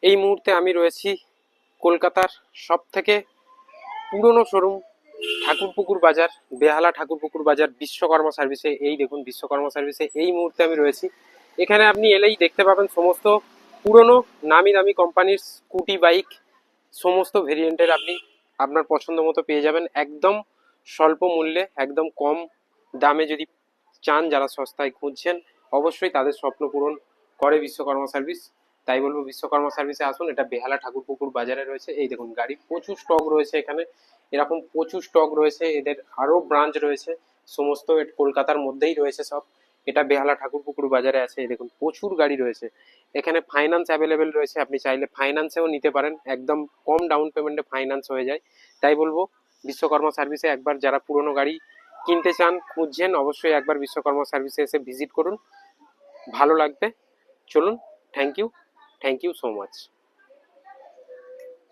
এই মুহূর্তে আমি রয়েছি কলকাতার সব থেকে পুরনো শোরুম ঠাকুরপুকুর বাজার, বেহালা ঠাকুরপুকুর বাজার বিশ্বকর্মা সার্ভিসে। এই দেখুন বিশ্বকর্মা সার্ভিসে এই মুহূর্তে আমি রয়েছি। এখানে আপনি এলেই দেখতে পাবেন সমস্ত পুরনো নামি দামি কোম্পানির স্কুটি বাইক, সমস্ত ভেরিয়েন্টের আপনি আপনার পছন্দ মতো পেয়ে যাবেন একদম স্বল্প মূল্যে, একদম কম দামে। যদি চান, যারা সস্তায় খুঁজছেন, অবশ্যই তাদের স্বপ্ন পূরণ করে বিশ্বকর্মা সার্ভিস। তাই বলবো বিশ্বকর্মা সার্ভিসে আসুন। এটা বেহালা ঠাকুরপুকুর বাজারে রয়েছে। এই দেখুন গাড়ি প্রচুর স্টক রয়েছে এখানে, এরকম প্রচুর স্টক রয়েছে। এদের আরও ব্রাঞ্চ রয়েছে, সমস্ত কলকাতার মধ্যেই রয়েছে সব। এটা বেহালা ঠাকুরপুকুর বাজারে আছে। এই দেখুন প্রচুর গাড়ি রয়েছে এখানে। ফাইন্যান্স অ্যাভেলেবেল রয়েছে, আপনি চাইলে ফাইন্যান্সেও নিতে পারেন, একদম কম ডাউন পেমেন্টে ফাইন্যান্স হয়ে যায়। তাই বলবো বিশ্বকর্মা সার্ভিসে একবার যারা পুরনো গাড়ি কিনতে চান, খুঁজছেন, অবশ্যই একবার বিশ্বকর্মা সার্ভিসে এসে ভিজিট করুন, ভালো লাগবে। চলুন, thank you, thank you so much.